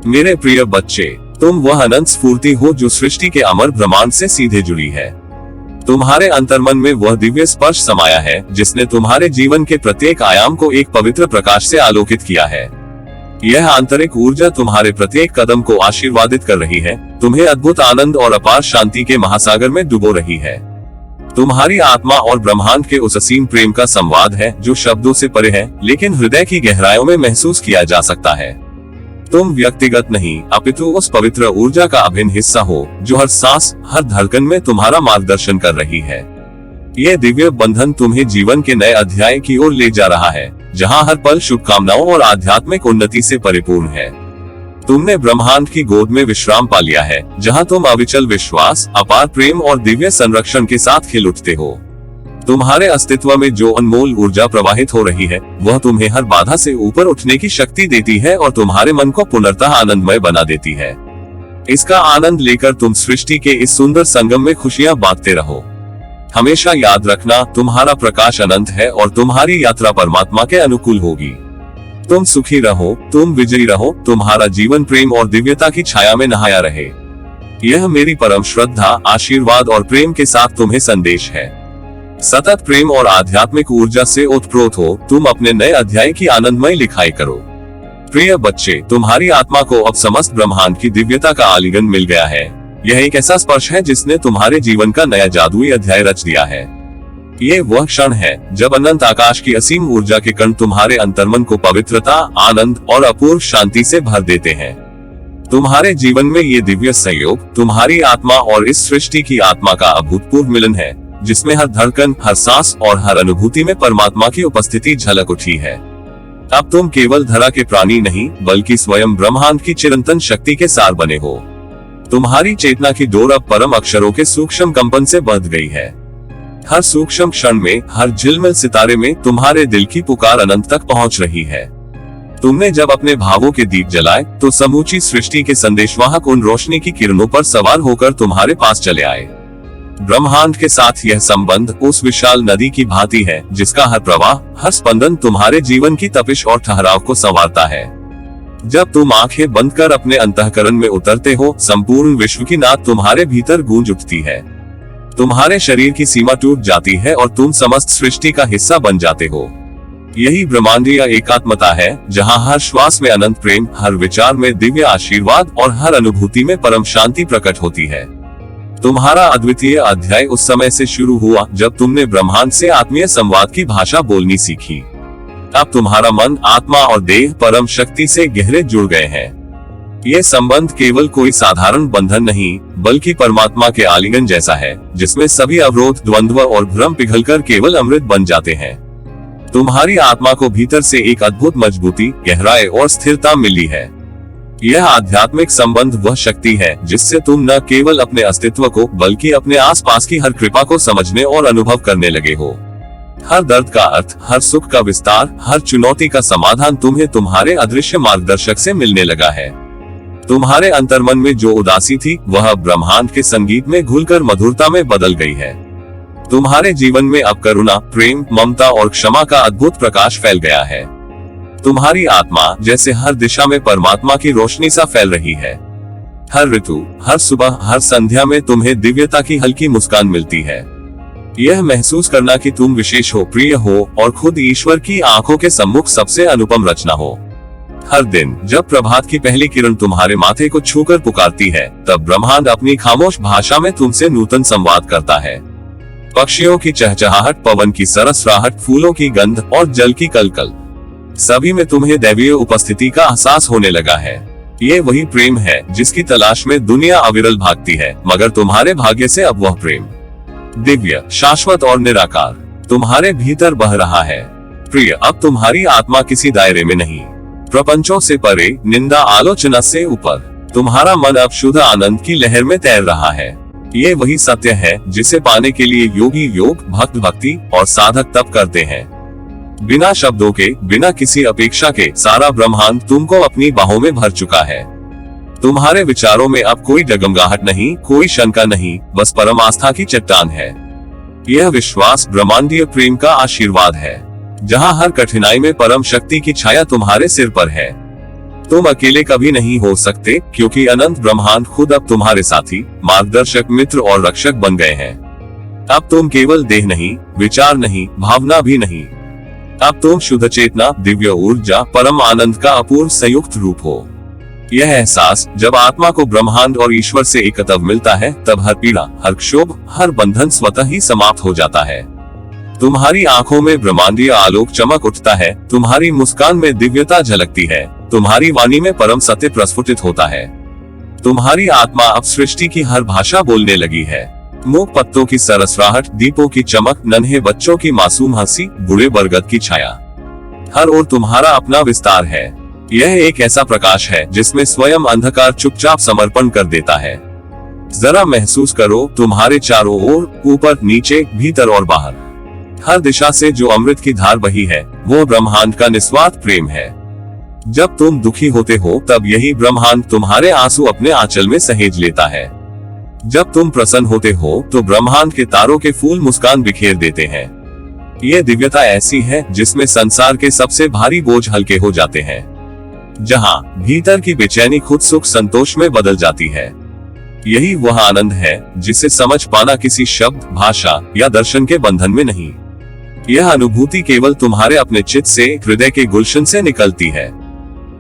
मेरे प्रिय बच्चे, तुम वह अनंत स्फूर्ति हो जो सृष्टि के अमर ब्रह्मांड से सीधे जुड़ी है। तुम्हारे अंतर्मन में वह दिव्य स्पर्श समाया है जिसने तुम्हारे जीवन के प्रत्येक आयाम को एक पवित्र प्रकाश से आलोकित किया है। यह आंतरिक ऊर्जा तुम्हारे प्रत्येक कदम को आशीर्वादित कर रही है, तुम्हें अद्भुत आनंद और अपार शांति के महासागर में डुबो रही है। तुम्हारी आत्मा और ब्रह्मांड के उस असीम प्रेम का संवाद है जो शब्दों से परे है, लेकिन हृदय की गहराइयों में महसूस किया जा सकता है। तुम व्यक्तिगत नहीं, अपितु उस पवित्र ऊर्जा का अभिन्न हिस्सा हो जो हर सांस, हर धड़कन में तुम्हारा मार्गदर्शन कर रही है। यह दिव्य बंधन तुम्हें जीवन के नए अध्याय की ओर ले जा रहा है, जहां हर पल शुभकामनाओं और आध्यात्मिक उन्नति से परिपूर्ण है। तुमने ब्रह्मांड की गोद में विश्राम पा लिया है, जहां तुम अविचल विश्वास, अपार प्रेम और दिव्य संरक्षण के साथ खिल उठते हो। तुम्हारे अस्तित्व में जो अनमोल ऊर्जा प्रवाहित हो रही है, वह तुम्हें हर बाधा से ऊपर उठने की शक्ति देती है और तुम्हारे मन को पुनर्तः आनंदमय बना देती है। इसका आनंद लेकर तुम सृष्टि के इस सुंदर संगम में खुशियां बांटते रहो। हमेशा याद रखना, तुम्हारा प्रकाश अनंत है और तुम्हारी यात्रा परमात्मा के अनुकूल होगी। तुम सुखी रहो, तुम विजयी रहो, तुम्हारा जीवन प्रेम और दिव्यता की छाया में नहाया रहे। यह मेरी परम श्रद्धा, आशीर्वाद और प्रेम के साथ तुम्हें संदेश है। सतत प्रेम और आध्यात्मिक ऊर्जा से ओतप्रोत हो, तुम अपने नए अध्याय की आनंदमय लिखाई करो। प्रिय बच्चे, तुम्हारी आत्मा को अब समस्त ब्रह्मांड की दिव्यता का आलिंगन मिल गया है। यह एक ऐसा स्पर्श है जिसने तुम्हारे जीवन का नया जादुई अध्याय रच दिया है। ये वह क्षण है जब अनंत आकाश की असीम ऊर्जा के कण तुम्हारे अंतर्मन को पवित्रता, आनंद और अपूर्व शांति से भर देते हैं। तुम्हारे जीवन में ये दिव्य संयोग तुम्हारी आत्मा और इस सृष्टि की आत्मा का अभूतपूर्व मिलन है, जिसमें हर धड़कन, हर सांस और हर अनुभूति में परमात्मा की उपस्थिति झलक उठी है। अब तुम केवल धरा के प्राणी नहीं, बल्कि स्वयं ब्रह्मांड की चिरंतन शक्ति के सार बने हो। तुम्हारी चेतना की डोर अब परम अक्षरों के सूक्ष्म कंपन से बंध गई है। हर सूक्ष्म क्षण में, हर झिलमिल सितारे में तुम्हारे दिल की पुकार अनंत तक पहुंच रही है। तुमने जब अपने भावों के दीप जलाए, तो समूची सृष्टि के संदेशवाहक उन रोशनी की किरणों पर सवार होकर तुम्हारे पास चले आए। ब्रह्मांड के साथ यह संबंध उस विशाल नदी की भांति है, जिसका हर प्रवाह, हर स्पंदन तुम्हारे जीवन की तपिश और ठहराव को संवारता है। जब तुम आंखें बंद कर अपने अंतःकरण में उतरते हो, संपूर्ण विश्व की नाद तुम्हारे भीतर गूंज उठती है। तुम्हारे शरीर की सीमा टूट जाती है और तुम समस्त सृष्टि का हिस्सा बन जाते हो। यही ब्रह्मांडीय एकात्मता है, जहां हर श्वास में अनंत प्रेम, हर विचार में दिव्य आशीर्वाद और हर अनुभूति में परम शांति प्रकट होती है। तुम्हारा अद्वितीय अध्याय उस समय से शुरू हुआ जब तुमने ब्रह्मांड से आत्मीय संवाद की भाषा बोलनी सीखी। अब तुम्हारा मन, आत्मा और देह परम शक्ति से गहरे जुड़ गए हैं। ये संबंध केवल कोई साधारण बंधन नहीं, बल्कि परमात्मा के आलिंगन जैसा है, जिसमें सभी अवरोध, द्वंद्व और भ्रम पिघलकर केवल अमृत बन जाते हैं। तुम्हारी आत्मा को भीतर से एक अद्भुत मजबूती, गहराई और स्थिरता मिली है। यह आध्यात्मिक संबंध वह शक्ति है जिससे तुम न केवल अपने अस्तित्व को, बल्कि अपने आसपास की हर कृपा को समझने और अनुभव करने लगे हो। हर दर्द का अर्थ, हर सुख का विस्तार, हर चुनौती का समाधान तुम्हें तुम्हारे अदृश्य मार्गदर्शक से मिलने लगा है। तुम्हारे अंतर्मन में जो उदासी थी, वह ब्रह्मांड के संगीत में घुलकर मधुरता में बदल गई है। तुम्हारे जीवन में अब करुणा, प्रेम, ममता और क्षमा का अद्भुत प्रकाश फैल गया है। तुम्हारी आत्मा जैसे हर दिशा में परमात्मा की रोशनी सा फैल रही है। हर ऋतु, हर सुबह, हर संध्या में तुम्हें दिव्यता की हल्की मुस्कान मिलती है। यह महसूस करना कि तुम विशेष हो, प्रिय हो और खुद ईश्वर की आंखों के सम्मुख सबसे अनुपम रचना हो। हर दिन जब प्रभात की पहली किरण तुम्हारे माथे को छूकर पुकारती है, तब ब्रह्मांड अपनी खामोश भाषा में तुमसे नूतन संवाद करता है। पक्षियों की चहचहाहट, पवन की सरसराहट, फूलों की गंध और जल की कलकल, सभी में तुम्हें दैवीय उपस्थिति का एहसास होने लगा है। ये वही प्रेम है जिसकी तलाश में दुनिया अविरल भागती है, मगर तुम्हारे भाग्य से अब वह प्रेम दिव्य, शाश्वत और निराकार तुम्हारे भीतर बह रहा है। प्रिय, अब तुम्हारी आत्मा किसी दायरे में नहीं, प्रपंचों से परे, निंदा, आलोचना से ऊपर, तुम्हारा मन अब शुद्ध आनंद की लहर में तैर रहा है। ये वही सत्य है जिसे पाने के लिए योगी योग, भक्त भक्ति और साधक तप करते हैं। बिना शब्दों के, बिना किसी अपेक्षा के, सारा ब्रह्मांड तुमको अपनी बाहों में भर चुका है। तुम्हारे विचारों में अब कोई डगमगाहट नहीं, कोई शंका नहीं, बस परम आस्था की चट्टान है। यह विश्वास ब्रह्मांडीय प्रेम का आशीर्वाद है, जहां हर कठिनाई में परम शक्ति की छाया तुम्हारे सिर पर है। तुम अकेले कभी नहीं हो सकते, क्योंकि अनंत ब्रह्मांड खुद अब तुम्हारे साथी, मार्गदर्शक, मित्र और रक्षक बन गए हैं। अब तुम केवल देह नहीं, विचार नहीं, भावना भी नहीं। अब तुम शुद्ध चेतना, दिव्य ऊर्जा, परम आनंद का अपूर्व संयुक्त रूप हो। यह एहसास जब आत्मा को ब्रह्मांड और ईश्वर से एकत्व मिलता है, तब हर पीड़ा, हर क्षोभ, हर बंधन स्वतः ही समाप्त हो जाता है। तुम्हारी आंखों में ब्रह्मांडीय आलोक चमक उठता है, तुम्हारी मुस्कान में दिव्यता झलकती है, तुम्हारी वाणी में परम सत्य प्रस्फुटित होता है। तुम्हारी आत्मा अब सृष्टि की हर भाषा बोलने लगी है। मूक पत्तों की सरसराहट, दीपों की चमक, नन्हे बच्चों की मासूम हंसी, बूढ़े बरगद की छाया, हर ओर तुम्हारा अपना विस्तार है। यह एक ऐसा प्रकाश है जिसमें स्वयं अंधकार चुपचाप समर्पण कर देता है। जरा महसूस करो, तुम्हारे चारों ओर, ऊपर, नीचे, भीतर और बाहर, हर दिशा से जो अमृत की धार बही है, वो ब्रह्मांड का निस्वार्थ प्रेम है। जब तुम दुखी होते हो, तब यही ब्रह्मांड तुम्हारे आंसू अपने आंचल में सहेज लेता है। जब तुम प्रसन्न होते हो, तो ब्रह्मांड के तारों के फूल मुस्कान बिखेर देते हैं। ये दिव्यता ऐसी है जिसमें संसार के सबसे भारी बोझ हल्के हो जाते हैं, जहां भीतर की बेचैनी खुद सुख संतोष में बदल जाती है। यही वह आनंद है जिसे समझ पाना किसी शब्द, भाषा या दर्शन के बंधन में नहीं। यह अनुभूति केवल तुम्हारे अपने चित्त से, हृदय के गुलशन से निकलती है,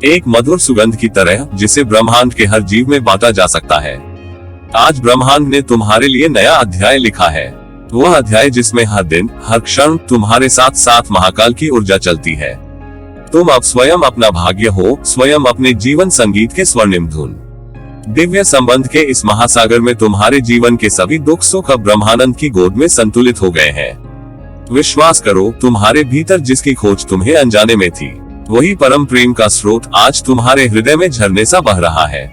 एक मधुर सुगंध की तरह जिसे ब्रह्मांड के हर जीव में बांटा जा सकता है। आज ब्रह्मांड ने तुम्हारे लिए नया अध्याय लिखा है, वह अध्याय जिसमें हर दिन, हर क्षण तुम्हारे साथ साथ महाकाल की ऊर्जा चलती है। तुम अब स्वयं अपना भाग्य हो, स्वयं अपने जीवन संगीत के स्वर्णिम धुन। दिव्य संबंध के इस महासागर में तुम्हारे जीवन के सभी दुख सुख अब ब्रह्मानंद की गोद में संतुलित हो गए हैं। विश्वास करो, तुम्हारे भीतर जिसकी खोज तुम्हें अनजाने में थी, वही परम प्रेम का स्रोत आज तुम्हारे हृदय में झरने सा बह रहा है।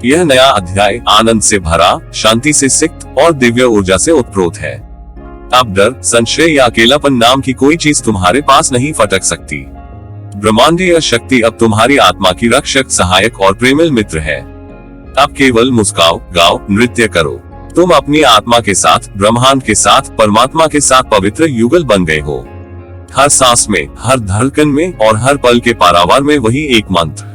यह नया अध्याय आनंद से भरा, शांति से सिक्त और दिव्य ऊर्जा से उत्प्रोत है। अब डर, संशय या अकेलापन नाम की कोई चीज तुम्हारे पास नहीं फटक सकती। ब्रह्मांडीय शक्ति अब तुम्हारी आत्मा की रक्षक, सहायक और प्रेमिल मित्र है। अब केवल मुस्काओ, गाओ, नृत्य करो। तुम अपनी आत्मा के साथ, ब्रह्मांड के साथ, परमात्मा के साथ पवित्र युगल बन गए हो। हर सांस में, हर धड़कन में और हर पल के पारावार में वही एक मंत्र,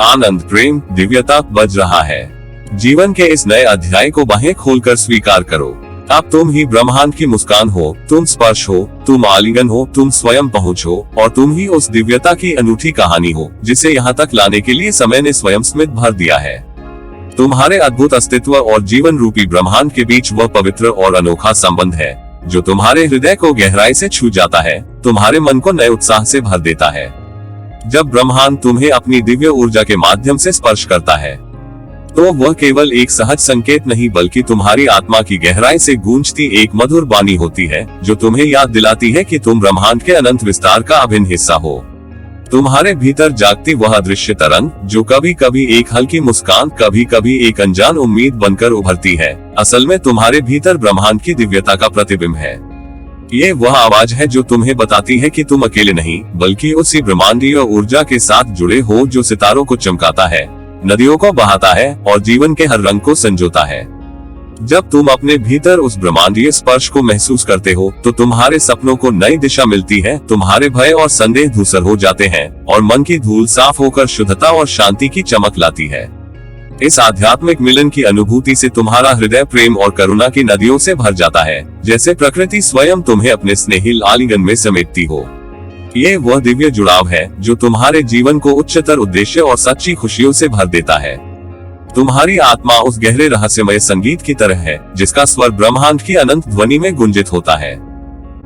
आनंद, प्रेम, दिव्यता बज रहा है। जीवन के इस नए अध्याय को बाहें खोलकर स्वीकार करो। अब तुम ही ब्रह्मांड की मुस्कान हो, तुम स्पर्श हो, तुम आलिंगन हो, तुम स्वयं पहुँच हो, और तुम ही उस दिव्यता की अनूठी कहानी हो जिसे यहाँ तक लाने के लिए समय ने स्वयं स्मित भर दिया है। तुम्हारे अद्भुत अस्तित्व और जीवन रूपी ब्रह्मांड के बीच वह पवित्र और अनोखा संबंध है जो तुम्हारे हृदय को गहराई से छू जाता है, तुम्हारे मन को नए उत्साह से भर देता है। जब ब्रह्मांड तुम्हें अपनी दिव्य ऊर्जा के माध्यम से स्पर्श करता है, तो वह केवल एक सहज संकेत नहीं, बल्कि तुम्हारी आत्मा की गहराई से गूंजती एक मधुर वाणी होती है, जो तुम्हें याद दिलाती है कि तुम ब्रह्मांड के अनंत विस्तार का अभिन्न हिस्सा हो। तुम्हारे भीतर जागती वह अदृश्य तरंग, जो कभी कभी एक हल्की मुस्कान, कभी कभी एक अनजान उम्मीद बनकर उभरती है, असल में तुम्हारे भीतर ब्रह्मांड की दिव्यता का प्रतिबिंब है। ये वह आवाज है जो तुम्हें बताती है कि तुम अकेले नहीं, बल्कि उसी ब्रह्मांडीय ऊर्जा के साथ जुड़े हो जो सितारों को चमकाता है, नदियों को बहाता है और जीवन के हर रंग को संजोता है। जब तुम अपने भीतर उस ब्रह्मांडीय स्पर्श को महसूस करते हो, तो तुम्हारे सपनों को नई दिशा मिलती है, तुम्हारे भय और संदेह धूसर हो जाते हैं और मन की धूल साफ होकर शुद्धता और शांति की चमक लाती है। इस आध्यात्मिक मिलन की अनुभूति से तुम्हारा हृदय प्रेम और करुणा की नदियों से भर जाता है, जैसे प्रकृति स्वयं तुम्हें अपने स्नेहिल आलिंगन में समेटती हो। ये वह दिव्य जुड़ाव है जो तुम्हारे जीवन को उच्चतर उद्देश्य और सच्ची खुशियों से भर देता है। तुम्हारी आत्मा उस गहरे रहस्यमय संगीत की तरह है जिसका स्वर ब्रह्मांड की अनंत ध्वनि में गुंजित होता है।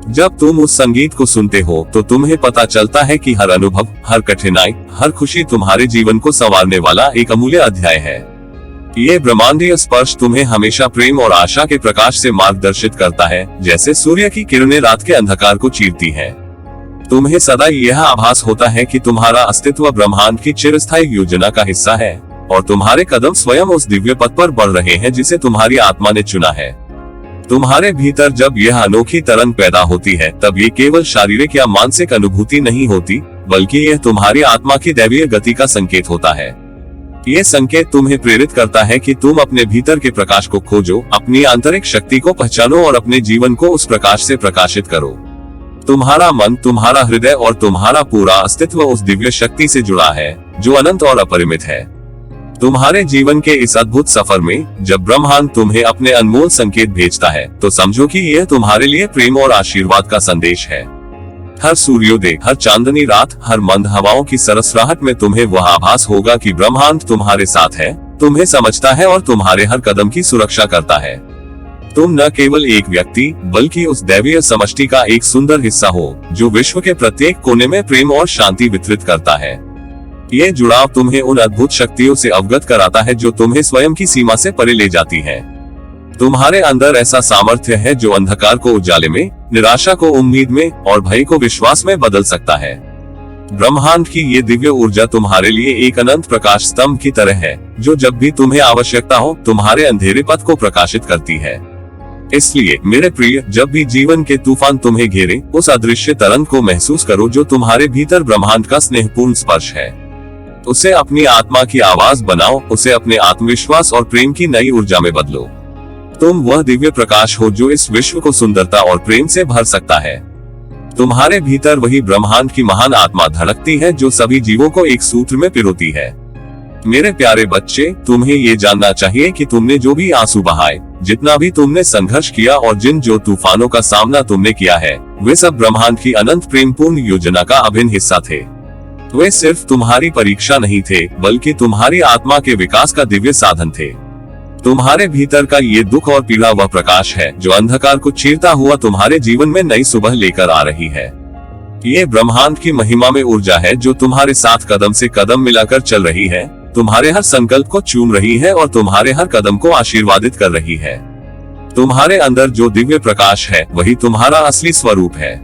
जब तुम उस संगीत को सुनते हो, तो तुम्हें पता चलता है कि हर अनुभव, हर कठिनाई, हर खुशी तुम्हारे जीवन को संवारने वाला एक अमूल्य अध्याय है। ये ब्रह्मांडीय स्पर्श तुम्हें हमेशा प्रेम और आशा के प्रकाश से मार्गदर्शित करता है, जैसे सूर्य की किरणें रात के अंधकार को चीरती हैं। तुम्हें सदा यह आभास होता है कि तुम्हारा अस्तित्व ब्रह्मांड की चिरस्थायी योजना का हिस्सा है और तुम्हारे कदम स्वयं उस दिव्य पथ पर बढ़ रहे हैं जिसे तुम्हारी आत्मा ने चुना है। तुम्हारे भीतर जब यह अनोखी तरंग पैदा होती है, तब ये केवल शारीरिक या मानसिक अनुभूति नहीं होती, बल्कि यह तुम्हारी आत्मा की दैवीय गति का संकेत होता है। ये संकेत तुम्हें प्रेरित करता है कि तुम अपने भीतर के प्रकाश को खोजो, अपनी आंतरिक शक्ति को पहचानो और अपने जीवन को उस प्रकाश से प्रकाशित करो। तुम्हारा मन, तुम्हारा हृदय और तुम्हारा पूरा अस्तित्व उस दिव्य शक्ति से जुड़ा है, जो अनंत और अपरिमित है। तुम्हारे जीवन के इस अद्भुत सफर में जब ब्रह्मांड तुम्हें अपने अनमोल संकेत भेजता है, तो समझो कि यह तुम्हारे लिए प्रेम और आशीर्वाद का संदेश है। हर सूर्योदय, हर चांदनी रात, हर मंद हवाओं की सरसराहट में तुम्हें वह आभास होगा कि ब्रह्मांड तुम्हारे साथ है, तुम्हें समझता है और तुम्हारे हर कदम की सुरक्षा करता है। तुम न केवल एक व्यक्ति बल्कि उस दैवीय समष्टि का एक सुंदर हिस्सा हो, जो विश्व के प्रत्येक कोने में प्रेम और शांति वितरित करता है। ये जुड़ाव तुम्हें उन अद्भुत शक्तियों से अवगत कराता है जो तुम्हें स्वयं की सीमा से परे ले जाती हैं। तुम्हारे अंदर ऐसा सामर्थ्य है जो अंधकार को उजाले में, निराशा को उम्मीद में और भय को विश्वास में बदल सकता है। ब्रह्मांड की ये दिव्य ऊर्जा तुम्हारे लिए एक अनंत प्रकाश स्तंभ की तरह है, जो जब भी तुम्हें आवश्यकता हो तुम्हारे अंधेरे पथ को प्रकाशित करती है। इसलिए मेरे प्रिय, जब भी जीवन के तूफान तुम्हें घेरे, उस अदृश्य तरंग को महसूस करो जो तुम्हारे भीतर ब्रह्मांड का स्नेहपूर्ण स्पर्श है। उसे अपनी आत्मा की आवाज बनाओ, उसे अपने आत्मविश्वास और प्रेम की नई ऊर्जा में बदलो। तुम वह दिव्य प्रकाश हो जो इस विश्व को सुंदरता और प्रेम से भर सकता है। तुम्हारे भीतर वही ब्रह्मांड की महान आत्मा धड़कती है जो सभी जीवों को एक सूत्र में पिरोती है। मेरे प्यारे बच्चे, तुम्हें ये जानना चाहिए कि तुमने जो भी आंसू बहाए, जितना भी तुमने संघर्ष किया और जिन जो तूफानों का सामना तुमने किया है, वे सब ब्रह्मांड की अनंत प्रेमपूर्ण योजना का अभिन्न हिस्सा थे। वे सिर्फ तुम्हारी परीक्षा नहीं थे, बल्कि तुम्हारी आत्मा के विकास का दिव्य साधन थे। तुम्हारे भीतर का ये दुख और पीड़ा वह प्रकाश है जो अंधकार को चीरता हुआ तुम्हारे जीवन में नई सुबह लेकर आ रही है। ये ब्रह्मांड की महिमा में ऊर्जा है जो तुम्हारे साथ कदम से कदम मिलाकर चल रही है, तुम्हारे हर संकल्प को चूम रही है और तुम्हारे हर कदम को आशीर्वादित कर रही है। तुम्हारे अंदर जो दिव्य प्रकाश है वही तुम्हारा असली स्वरूप है,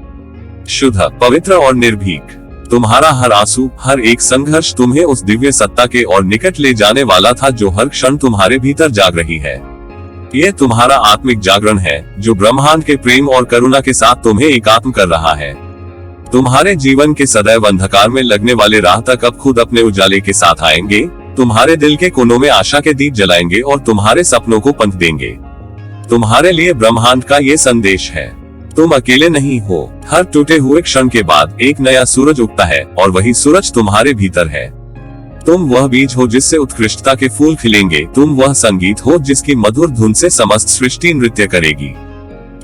शुद्ध, पवित्र और निर्भीक। तुम्हारा हर आंसू, हर एक संघर्ष तुम्हें उस दिव्य सत्ता के और निकट ले जाने वाला था जो हर क्षण तुम्हारे भीतर जाग रही है। ये तुम्हारा आत्मिक जागरण है जो ब्रह्मांड के प्रेम और करुणा के साथ तुम्हें एकात्म कर रहा है। तुम्हारे जीवन के सदैव अंधकार में लगने वाले राह तक अब खुद अपने उजाले के साथ आएंगे, तुम्हारे दिल के कोनों में आशा के दीप जलाएंगे और तुम्हारे सपनों को पंथ देंगे। तुम्हारे लिए ब्रह्मांड का ये संदेश है, तुम अकेले नहीं हो। हर टूटे हुए क्षण के बाद एक नया सूरज उगता है और वही सूरज तुम्हारे भीतर है। तुम वह बीज हो जिससे उत्कृष्टता के फूल खिलेंगे, तुम वह संगीत हो जिसकी मधुर धुन से समस्त सृष्टि नृत्य करेगी।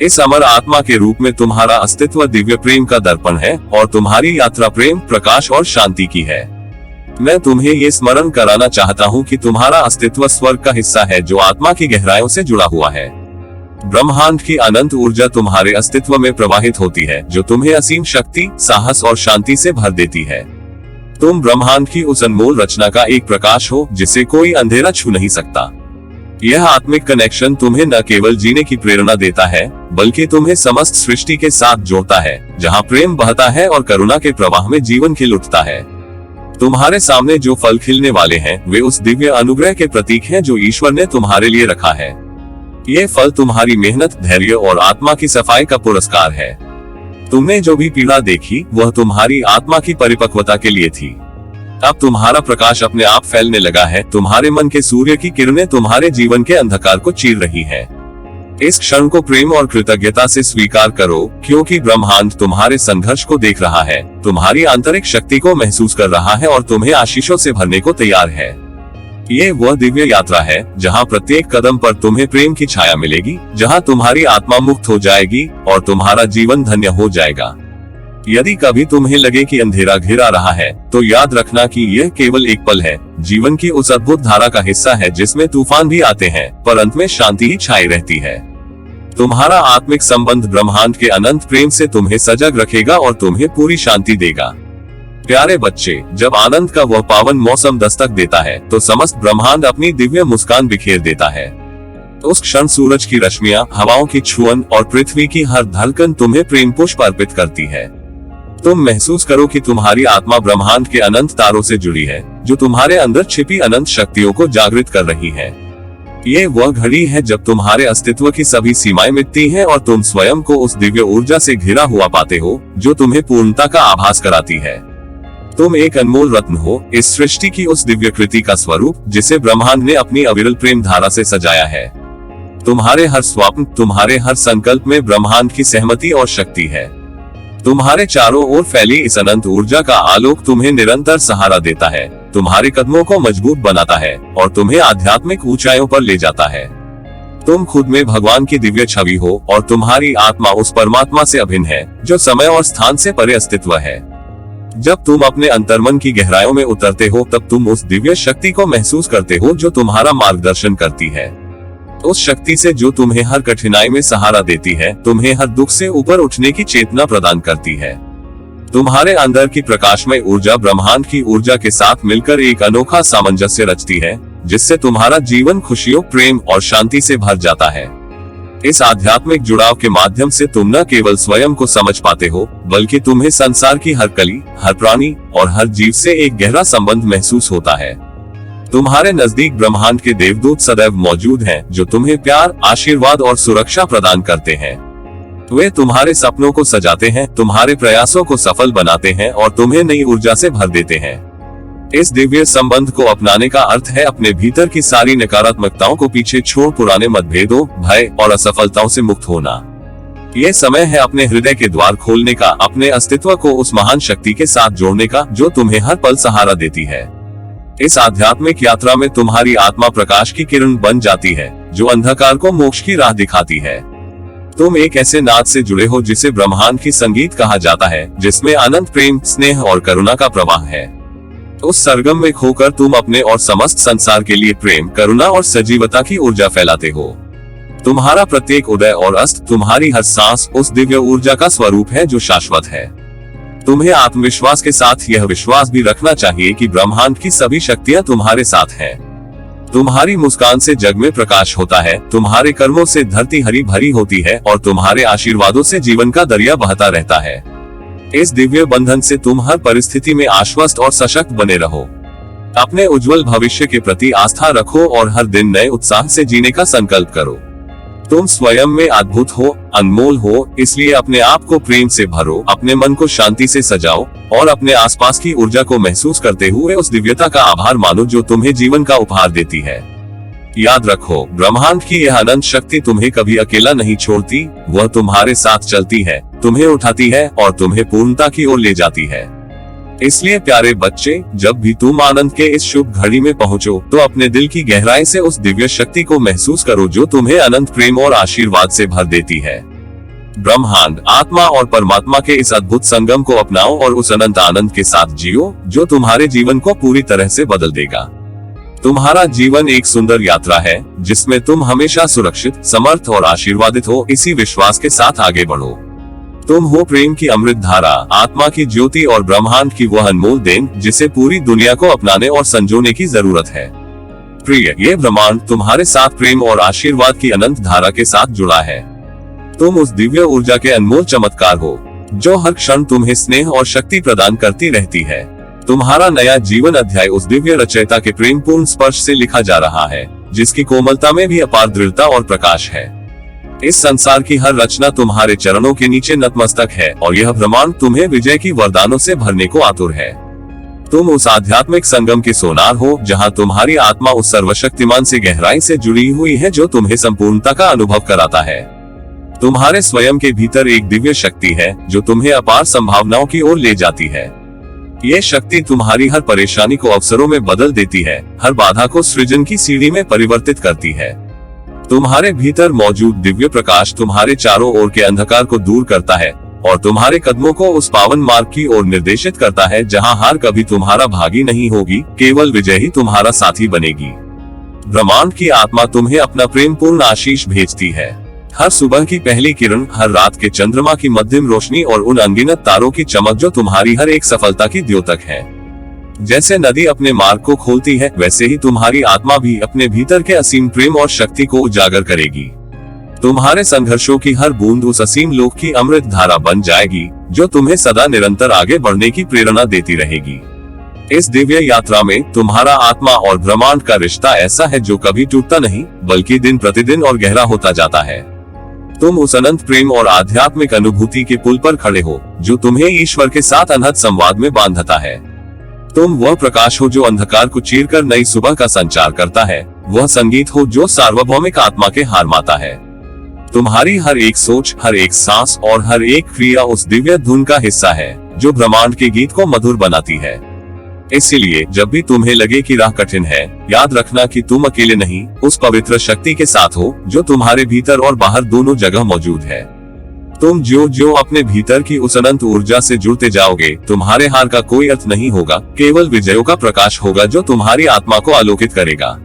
इस अमर आत्मा के रूप में तुम्हारा अस्तित्व दिव्य प्रेम का दर्पण है और तुम्हारी यात्रा प्रेम, प्रकाश और शांति की है। मैं तुम्हें ये स्मरण कराना चाहता हूँ कि तुम्हारा अस्तित्व स्वर्ग का हिस्सा है जो आत्मा की गहराइयों से जुड़ा हुआ है। ब्रह्मांड की अनंत ऊर्जा तुम्हारे अस्तित्व में प्रवाहित होती है जो तुम्हें असीम शक्ति, साहस और शांति से भर देती है। तुम ब्रह्मांड की उस अनमोल रचना का एक प्रकाश हो जिसे कोई अंधेरा छू नहीं सकता। यह आत्मिक कनेक्शन तुम्हें न केवल जीने की प्रेरणा देता है, बल्कि तुम्हें समस्त सृष्टि के साथ जोड़ता है, जहाँ प्रेम बहता है और करुणा के प्रवाह में जीवन खिल उठता है। तुम्हारे सामने जो फल खिलने वाले हैं, वे उस दिव्य अनुग्रह के प्रतीक हैं जो ईश्वर ने तुम्हारे लिए रखा है। ये फल तुम्हारी मेहनत, धैर्य और आत्मा की सफाई का पुरस्कार है। तुमने जो भी पीड़ा देखी, वह तुम्हारी आत्मा की परिपक्वता के लिए थी। अब तुम्हारा प्रकाश अपने आप फैलने लगा है, तुम्हारे मन के सूर्य की किरणें तुम्हारे जीवन के अंधकार को चीर रही हैं। इस क्षण को प्रेम और कृतज्ञता से स्वीकार करो, क्योंकि ब्रह्मांड तुम्हारे संघर्ष को देख रहा है, तुम्हारी आंतरिक शक्ति को महसूस कर रहा है और तुम्हें आशीषों से भरने को तैयार है। ये वह दिव्य यात्रा है जहाँ प्रत्येक कदम पर तुम्हें प्रेम की छाया मिलेगी, जहाँ तुम्हारी आत्मा मुक्त हो जाएगी और तुम्हारा जीवन धन्य हो जाएगा। यदि कभी तुम्हें लगे कि अंधेरा घिरा रहा है, तो याद रखना कि यह केवल एक पल है, जीवन की उस अद्भुत धारा का हिस्सा है जिसमें तूफान भी आते हैं, पर अंत में शांति ही छाई रहती है। तुम्हारा आत्मिक संबंध ब्रह्मांड के अनंत प्रेम से तुम्हें सजग रखेगा और तुम्हें पूरी शांति देगा। प्यारे बच्चे, जब आनंद का वह पावन मौसम दस्तक देता है, तो समस्त ब्रह्मांड अपनी दिव्य मुस्कान बिखेर देता है। उस क्षण सूरज की रश्मियां, हवाओं की छुअन और पृथ्वी की हर धड़कन तुम्हें प्रेम पुष्प अर्पित करती है। तुम महसूस करो कि तुम्हारी आत्मा ब्रह्मांड के अनंत तारों से जुड़ी है, जो तुम्हारे अंदर छिपी अनंत शक्तियों को जागृत कर रही है। ये वह घड़ी है जब तुम्हारे अस्तित्व की सभी सीमाएं मिटती हैं और तुम स्वयं को उस दिव्य ऊर्जा से घिरा हुआ पाते हो, जो तुम्हें पूर्णता का आभास कराती है। तुम एक अनमोल रत्न हो, इस सृष्टि की उस दिव्य कृति का स्वरूप जिसे ब्रह्मांड ने अपनी अविरल प्रेम धारा से सजाया है। तुम्हारे हर स्वप्न, तुम्हारे हर संकल्प में ब्रह्मांड की सहमति और शक्ति है। तुम्हारे चारों ओर फैली इस अनंत ऊर्जा का आलोक तुम्हें निरंतर सहारा देता है, तुम्हारे कदमों को मजबूत बनाता है और तुम्हें आध्यात्मिक ऊंचाइयों पर ले जाता है। तुम खुद में भगवान की दिव्य छवि हो और तुम्हारी आत्मा उस परमात्मा से अभिन्न है जो समय और स्थान से परे अस्तित्व है। जब तुम अपने अंतर्मन की गहराइयों में उतरते हो तब तुम उस दिव्य शक्ति को महसूस करते हो जो तुम्हारा मार्गदर्शन करती है, उस शक्ति से जो तुम्हें हर कठिनाई में सहारा देती है, तुम्हें हर दुख से ऊपर उठने की चेतना प्रदान करती है। तुम्हारे अंदर की प्रकाशमय ऊर्जा ब्रह्मांड की ऊर्जा के साथ मिलकर एक अनोखा सामंजस्य रचती है, जिससे तुम्हारा जीवन खुशियों, प्रेम और शांति से भर जाता है। इस आध्यात्मिक जुड़ाव के माध्यम से तुम न केवल स्वयं को समझ पाते हो, बल्कि तुम्हें संसार की हर कली, हर प्राणी और हर जीव से एक गहरा संबंध महसूस होता है। तुम्हारे नजदीक ब्रह्मांड के देवदूत सदैव मौजूद हैं, जो तुम्हें प्यार, आशीर्वाद और सुरक्षा प्रदान करते हैं। वे तुम्हारे सपनों को सजाते हैं, तुम्हारे प्रयासों को सफल बनाते हैं और तुम्हें नई ऊर्जा से भर देते हैं। इस दिव्य संबंध को अपनाने का अर्थ है अपने भीतर की सारी नकारात्मकताओं को पीछे छोड़ पुराने मतभेदों, भय और असफलताओं से मुक्त होना। ये समय है अपने हृदय के द्वार खोलने का, अपने अस्तित्व को उस महान शक्ति के साथ जोड़ने का जो तुम्हें हर पल सहारा देती है। इस आध्यात्मिक यात्रा में तुम्हारी आत्मा प्रकाश की किरण बन जाती है, जो अंधकार को मोक्ष की राह दिखाती है। तुम एक ऐसे नाद से जुड़े हो जिसे ब्रह्मांड की संगीत कहा जाता है, जिसमें अनंत प्रेम, स्नेह और करुणा का प्रवाह है। उस सरगम में खोकर तुम अपने और समस्त संसार के लिए प्रेम, करुणा और सजीवता की ऊर्जा फैलाते हो। तुम्हारा प्रत्येक उदय और अस्त, तुम्हारी हर सांस उस दिव्य ऊर्जा का स्वरूप है जो शाश्वत है। तुम्हें आत्मविश्वास के साथ यह विश्वास भी रखना चाहिए कि ब्रह्मांड की सभी शक्तियां तुम्हारे साथ हैं। तुम्हारी मुस्कान से जग में प्रकाश होता है, तुम्हारे कर्मों से धरती हरी भरी होती है और तुम्हारे आशीर्वादों से जीवन का दरिया बहता रहता है। इस दिव्य बंधन से तुम हर परिस्थिति में आश्वस्त और सशक्त बने रहो। अपने उज्जवल भविष्य के प्रति आस्था रखो और हर दिन नए उत्साह से जीने का संकल्प करो। तुम स्वयं में अद्भुत हो, अनमोल हो, इसलिए अपने आप को प्रेम से भरो, अपने मन को शांति से सजाओ और अपने आसपास की ऊर्जा को महसूस करते हुए उस दिव्यता का आभार मानो जो तुम्हें जीवन का उपहार देती है। याद रखो, ब्रह्मांड की यह अनंत शक्ति तुम्हें कभी अकेला नहीं छोड़ती। वह तुम्हारे साथ चलती है, तुम्हें उठाती है और तुम्हें पूर्णता की ओर ले जाती है। इसलिए प्यारे बच्चे, जब भी तुम आनंद के इस शुभ घड़ी में पहुंचो तो अपने दिल की गहराई से उस दिव्य शक्ति को महसूस करो जो तुम्हें अनंत प्रेम और आशीर्वाद से भर देती है। ब्रह्मांड, आत्मा और परमात्मा के इस अद्भुत संगम को अपनाओ और उस अनंत आनंद के साथ जियो जो तुम्हारे जीवन को पूरी तरह से बदल देगा। तुम्हारा जीवन एक सुंदर यात्रा है जिसमें तुम हमेशा सुरक्षित, समर्थ और आशीर्वादित हो। इसी विश्वास के साथ आगे बढ़ो। तुम हो प्रेम की अमृत धारा, आत्मा की ज्योति और ब्रह्मांड की वह अनमोल देन जिसे पूरी दुनिया को अपनाने और संजोने की जरूरत है। प्रिय, ये ब्रह्मांड तुम्हारे साथ प्रेम और आशीर्वाद की अनंत धारा के साथ जुड़ा है। तुम उस दिव्य ऊर्जा के अनमोल चमत्कार हो जो हर क्षण तुम्हें स्नेह और शक्ति प्रदान करती रहती है। तुम्हारा नया जीवन अध्याय उस दिव्य रचयिता के प्रेमपूर्ण स्पर्श से लिखा जा रहा है, जिसकी कोमलता में भी अपार दृढ़ता और प्रकाश है। इस संसार की हर रचना तुम्हारे चरणों के नीचे नतमस्तक है और यह ब्रह्मांड तुम्हें विजय की वरदानों से भरने को आतुर है। तुम उस आध्यात्मिक संगम के सोनार हो जहां तुम्हारी आत्मा उस सर्वशक्तिमान से गहराई से जुड़ी हुई है जो तुम्हें संपूर्णता का अनुभव कराता है। तुम्हारे स्वयं के भीतर एक दिव्य शक्ति है जो तुम्हें अपार संभावनाओं की ओर ले जाती है। ये शक्ति तुम्हारी हर परेशानी को अवसरों में बदल देती है, हर बाधा को सृजन की सीढ़ी में परिवर्तित करती है। तुम्हारे भीतर मौजूद दिव्य प्रकाश तुम्हारे चारों ओर के अंधकार को दूर करता है और तुम्हारे कदमों को उस पावन मार्ग की ओर निर्देशित करता है जहां हार कभी तुम्हारा भागी नहीं होगी, केवल विजय ही तुम्हारा साथी बनेगी। ब्रह्मांड की आत्मा तुम्हें अपना प्रेमपूर्ण आशीष भेजती है। हर सुबह की पहली किरण, हर रात के चंद्रमा की मध्यम रोशनी और उन अनगिनत तारों की चमक जो तुम्हारी हर एक सफलता की द्योतक है। जैसे नदी अपने मार्ग को खोलती है, वैसे ही तुम्हारी आत्मा भी अपने भीतर के असीम प्रेम और शक्ति को उजागर करेगी। तुम्हारे संघर्षों की हर बूंद उस असीम लोक की अमृत धारा बन जाएगी जो तुम्हें सदा निरंतर आगे बढ़ने की प्रेरणा देती रहेगी। इस दिव्य यात्रा में तुम्हारा आत्मा और ब्रह्मांड का रिश्ता ऐसा है जो कभी टूटता नहीं, बल्कि दिन प्रतिदिन और गहरा होता जाता है। तुम उस अनंत प्रेम और आध्यात्मिक अनुभूति के पुल पर खड़े हो जो तुम्हें ईश्वर के साथ अनहद संवाद में बांधता है। तुम वह प्रकाश हो जो अंधकार को चीरकर नई सुबह का संचार करता है। वह संगीत हो जो सार्वभौमिक आत्मा के हार माता है। तुम्हारी हर एक सोच, हर एक सांस और हर एक क्रिया उस दिव्य धुन का हिस्सा है जो ब्रह्मांड के गीत को मधुर बनाती है। इसीलिए जब भी तुम्हें लगे कि राह कठिन है, याद रखना कि तुम अकेले नहीं, उस पवित्र शक्ति के साथ हो जो तुम्हारे भीतर और बाहर दोनों जगह मौजूद है। तुम जो जो अपने भीतर की उस अनंत ऊर्जा से जुड़ते जाओगे, तुम्हारे हार का कोई अर्थ नहीं होगा, केवल विजयों का प्रकाश होगा जो तुम्हारी आत्मा को आलोकित करेगा।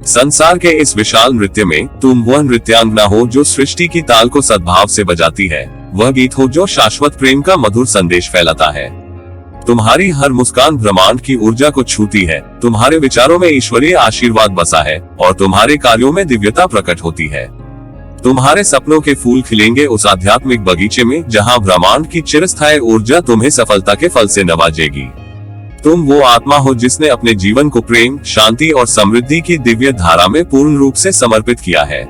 संसार के इस विशाल नृत्य में तुम वह नृत्यांगना हो जो सृष्टि की ताल को सद्भाव से बजाती है, वह गीत हो जो शाश्वत प्रेम का मधुर संदेश फैलाता है। तुम्हारी हर मुस्कान ब्रह्मांड की ऊर्जा को छूती है, तुम्हारे विचारों में ईश्वरीय आशीर्वाद बसा है और तुम्हारे कार्यों में दिव्यता प्रकट होती है। तुम्हारे सपनों के फूल खिलेंगे उस आध्यात्मिक बगीचे में जहां ब्रह्मांड की चिरस्थायी ऊर्जा तुम्हें सफलता के फल से नवाजेगी। तुम वो आत्मा हो जिसने अपने जीवन को प्रेम, शांति और समृद्धि की दिव्य धारा में पूर्ण रूप से समर्पित किया है।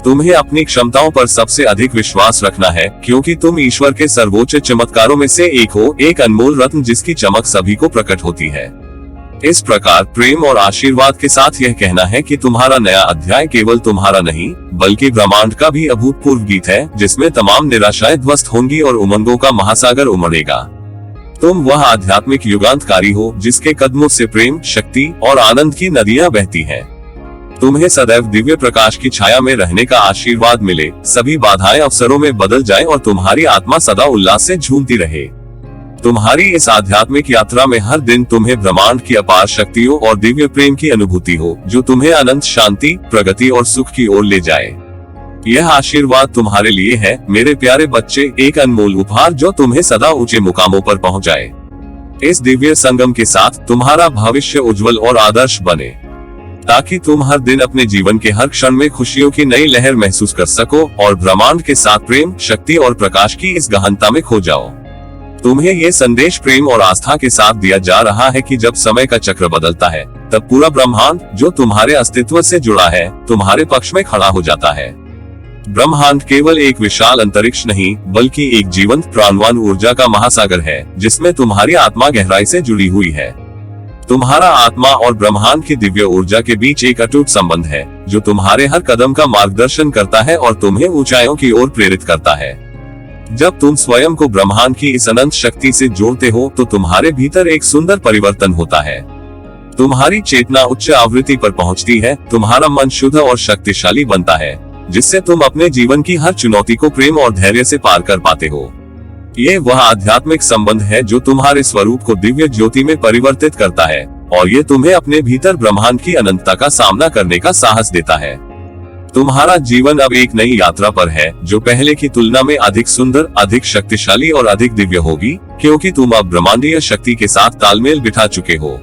तुम्हें अपनी क्षमताओं पर सबसे अधिक विश्वास रखना है, क्योंकि तुम ईश्वर के सर्वोच्च चमत्कारों में से एक हो, एक अनमोल रत्न जिसकी चमक सभी को प्रकट होती है। इस प्रकार प्रेम और आशीर्वाद के साथ यह कहना है कि तुम्हारा नया अध्याय केवल तुम्हारा नहीं, बल्कि ब्रह्मांड का भी अभूतपूर्व गीत है, जिसमें तमाम निराशाएं ध्वस्त होंगी और उमंगों का महासागर उमड़ेगा। तुम वह आध्यात्मिक युगांतकारी हो जिसके कदमों से प्रेम, शक्ति और आनंद की नदियां बहती हैं। तुम्हें सदैव दिव्य प्रकाश की छाया में रहने का आशीर्वाद मिले, सभी बाधाएं अवसरों में बदल जाएं और तुम्हारी आत्मा सदा उल्लास से झूमती रहे। तुम्हारी इस आध्यात्मिक यात्रा में हर दिन तुम्हें ब्रह्मांड की अपार शक्तियों और दिव्य प्रेम की अनुभूति हो, जो तुम्हें अनंत शांति, प्रगति और सुख की ओर ले जाए। यह आशीर्वाद तुम्हारे लिए है मेरे प्यारे बच्चे, एक अनमोल उपहार जो तुम्हें सदा ऊंचे मुकामों पर पहुंचाए। इस दिव्य संगम के साथ तुम्हारा भविष्य उज्जवल और आदर्श बने, ताकि तुम हर दिन अपने जीवन के हर क्षण में खुशियों की नई लहर महसूस कर सको और ब्रह्मांड के साथ प्रेम, शक्ति और प्रकाश की इस गहनता में खो जाओ। तुम्हें ये संदेश प्रेम और आस्था के साथ दिया जा रहा है कि जब समय का चक्र बदलता है, तब पूरा ब्रह्मांड जो तुम्हारे अस्तित्व से जुड़ा है, तुम्हारे पक्ष में खड़ा हो जाता है। ब्रह्मांड केवल एक विशाल अंतरिक्ष नहीं, बल्कि एक जीवंत प्राणवान ऊर्जा का महासागर है, जिसमें तुम्हारी आत्मा गहराई से जुड़ी हुई है। तुम्हारा आत्मा और ब्रह्मांड की दिव्य ऊर्जा के बीच एक अटूट संबंध है, जो तुम्हारे हर कदम का मार्गदर्शन करता है और तुम्हें ऊंचाइयों की ओर प्रेरित करता है। जब तुम स्वयं को ब्रह्मांड की इस अनंत शक्ति से जोड़ते हो, तो तुम्हारे भीतर एक सुंदर परिवर्तन होता है। तुम्हारी चेतना उच्च आवृत्ति पर पहुंचती है, तुम्हारा मन शुद्ध और शक्तिशाली बनता है, जिससे तुम अपने जीवन की हर चुनौती को प्रेम और धैर्य से पार कर पाते हो। ये वह आध्यात्मिक संबंध है जो तुम्हारे स्वरूप को दिव्य ज्योति में परिवर्तित करता है, और ये तुम्हें अपने भीतर ब्रह्मांड की अनंतता का सामना करने का साहस देता है। तुम्हारा जीवन अब एक नई यात्रा पर है, जो पहले की तुलना में अधिक सुंदर, अधिक शक्तिशाली और अधिक दिव्य होगी, क्योंकि तुम अब ब्रह्मांडीय शक्ति के साथ तालमेल बिठा चुके हो।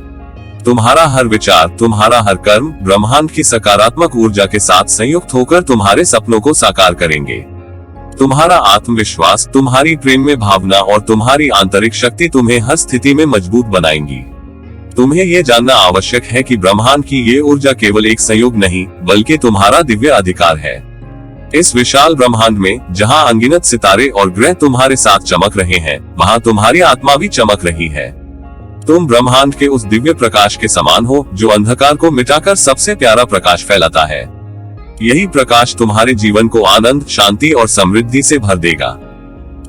तुम्हारा हर विचार, तुम्हारा हर कर्म ब्रह्मांड की सकारात्मक ऊर्जा के साथ संयुक्त होकर तुम्हारे सपनों को साकार करेंगे। तुम्हारा आत्मविश्वास, तुम्हारी प्रेम में भावना और तुम्हारी आंतरिक शक्ति तुम्हें हर स्थिति में मजबूत बनाएंगी। तुम्हें ये जानना आवश्यक है कि ब्रह्मांड की ये ऊर्जा केवल एक संयोग नहीं, बल्कि तुम्हारा दिव्य अधिकार है। इस विशाल ब्रह्मांड में जहां अनगिनत सितारे और ग्रह तुम्हारे साथ चमक रहे हैं, वहां तुम्हारी आत्मा भी चमक रही है। तुम ब्रह्मांड के उस दिव्य प्रकाश के समान हो, जो अंधकार को मिटाकर सबसे प्यारा प्रकाश फैलाता है। यही प्रकाश तुम्हारे जीवन को आनंद, शांति और समृद्धि से भर देगा।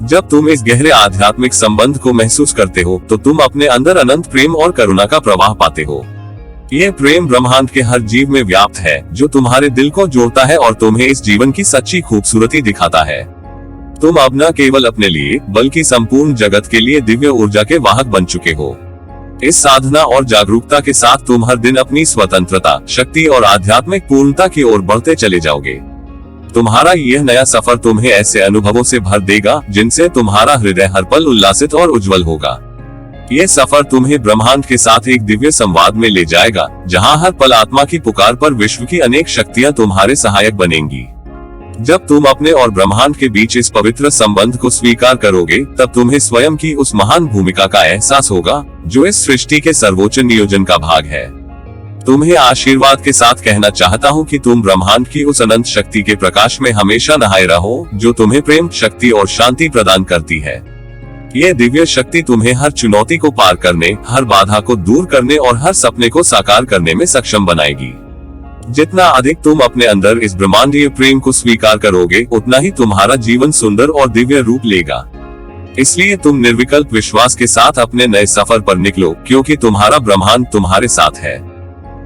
जब तुम इस गहरे आध्यात्मिक संबंध को महसूस करते हो, तो तुम अपने अंदर अनंत प्रेम और करुणा का प्रवाह पाते हो। ये प्रेम ब्रह्मांड के हर जीव में व्याप्त है, जो तुम्हारे दिल को जोड़ता है और तुम्हें इस जीवन की सच्ची खूबसूरती दिखाता है। तुम अब न केवल अपने लिए, बल्कि संपूर्ण जगत के लिए दिव्य ऊर्जा के वाहक बन चुके हो। इस साधना और जागरूकता के साथ तुम हर दिन अपनी स्वतंत्रता, शक्ति और आध्यात्मिक पूर्णता की ओर बढ़ते चले जाओगे। तुम्हारा यह नया सफर तुम्हें ऐसे अनुभवों से भर देगा, जिनसे तुम्हारा हृदय हर पल उल्लासित और उज्जवल होगा। यह सफर तुम्हें ब्रह्मांड के साथ एक दिव्य संवाद में ले जाएगा, जहां हर पल आत्मा की पुकार पर विश्व की अनेक शक्तियां तुम्हारे सहायक बनेंगी। जब तुम अपने और ब्रह्मांड के बीच इस पवित्र संबंध को स्वीकार करोगे, तब तुम्हें स्वयं की उस महान भूमिका का एहसास होगा, जो इस सृष्टि के सर्वोच्च नियोजन का भाग है। तुम्हें आशीर्वाद के साथ कहना चाहता हूँ कि तुम ब्रह्मांड की उस अनंत शक्ति के प्रकाश में हमेशा नहाए रहो, जो तुम्हें प्रेम, शक्ति और शांति प्रदान करती है। ये दिव्य शक्ति तुम्हें हर चुनौती को पार करने, हर बाधा को दूर करने और हर सपने को साकार करने में सक्षम बनाएगी। जितना अधिक तुम अपने अंदर इस ब्रह्मांडीय प्रेम को स्वीकार करोगे, उतना ही तुम्हारा जीवन सुंदर और दिव्य रूप लेगा। इसलिए तुम निर्विकल्प विश्वास के साथ अपने नए सफर पर निकलो, क्योंकि तुम्हारा ब्रह्मांड तुम्हारे साथ है।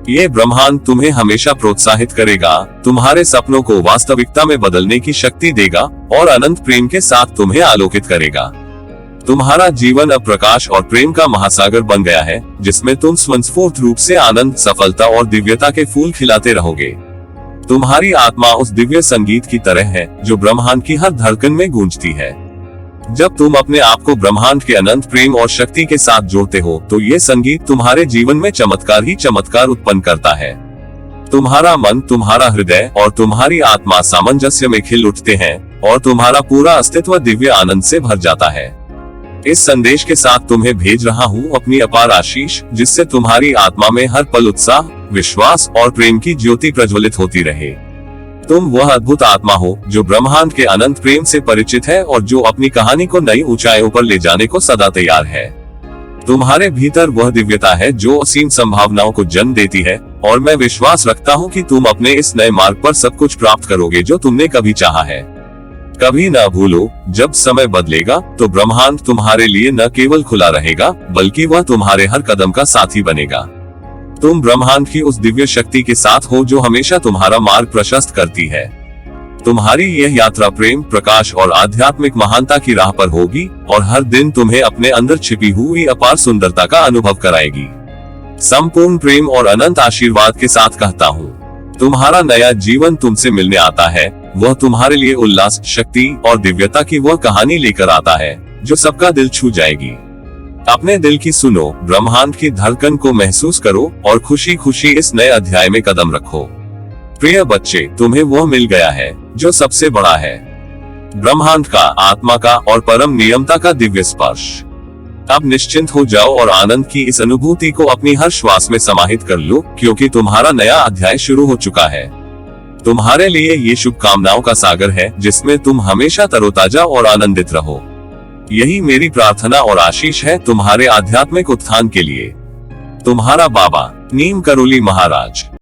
ये ब्रह्मांड तुम्हें हमेशा प्रोत्साहित करेगा, तुम्हारे सपनों को वास्तविकता में बदलने की शक्ति देगा और अनंत प्रेम के साथ तुम्हें आलोकित करेगा। तुम्हारा जीवन अब प्रकाश और प्रेम का महासागर बन गया है, जिसमें तुम स्वतंत्र रूप से आनंद, सफलता और दिव्यता के फूल खिलाते रहोगे। तुम्हारी आत्मा उस दिव्य संगीत की तरह है जो ब्रह्मांड की हर धड़कन में गूंजती है। जब तुम अपने आप को ब्रह्मांड के अनंत प्रेम और शक्ति के साथ जोड़ते हो, तो ये संगीत तुम्हारे जीवन में चमत्कार ही चमत्कार उत्पन्न करता है। तुम्हारा मन, तुम्हारा हृदय और तुम्हारी आत्मा सामंजस्य में खिल उठते हैं और तुम्हारा पूरा अस्तित्व दिव्य आनंद से भर जाता है। इस संदेश के साथ तुम्हें भेज रहा हूँ अपनी अपार आशीष, जिससे तुम्हारी आत्मा में हर पल उत्साह, विश्वास और प्रेम की ज्योति प्रज्वलित होती रहे। तुम वह अद्भुत आत्मा हो जो ब्रह्मांड के अनंत प्रेम से परिचित है और जो अपनी कहानी को नई ऊंचाइयों पर ले जाने को सदा तैयार है। तुम्हारे भीतर वह दिव्यता है जो असीम संभावनाओं को जन्म देती है, और मैं विश्वास रखता हूँ कि तुम अपने इस नए मार्ग पर सब कुछ प्राप्त करोगे जो तुमने कभी चाहा है। कभी न भूलो, जब समय बदलेगा तो ब्रह्मांड तुम्हारे लिए न केवल खुला रहेगा, बल्कि वह तुम्हारे हर कदम का साथी बनेगा। तुम ब्रह्मांड की उस दिव्य शक्ति के साथ हो जो हमेशा तुम्हारा मार्ग प्रशस्त करती है। तुम्हारी यह यात्रा प्रेम, प्रकाश और आध्यात्मिक महानता की राह पर होगी और हर दिन तुम्हें अपने अंदर छिपी हुई अपार सुंदरता का अनुभव कराएगी। संपूर्ण प्रेम और अनंत आशीर्वाद के साथ कहता हूँ, तुम्हारा नया जीवन तुमसे मिलने आता है। वह तुम्हारे लिए उल्लास, शक्ति और दिव्यता की वह कहानी लेकर आता है जो सबका दिल छू जाएगी। अपने दिल की सुनो, ब्रह्मांड की धड़कन को महसूस करो और खुशी खुशी इस नए अध्याय में कदम रखो। प्रिय बच्चे, तुम्हें वह मिल गया है जो सबसे बड़ा है, ब्रह्मांड का, आत्मा का और परम नियमता का दिव्य स्पर्श। अब निश्चिंत हो जाओ और आनंद की इस अनुभूति को अपनी हर श्वास में समाहित कर लो, क्योंकि तुम्हारा नया अध्याय शुरू हो चुका है। तुम्हारे लिए ये शुभकामनाओं का सागर है जिसमें तुम हमेशा तरोताजा और आनंदित रहो। यही मेरी प्रार्थना और आशीष है तुम्हारे आध्यात्मिक उत्थान के लिए। तुम्हारा बाबा, नीम करोली महाराज।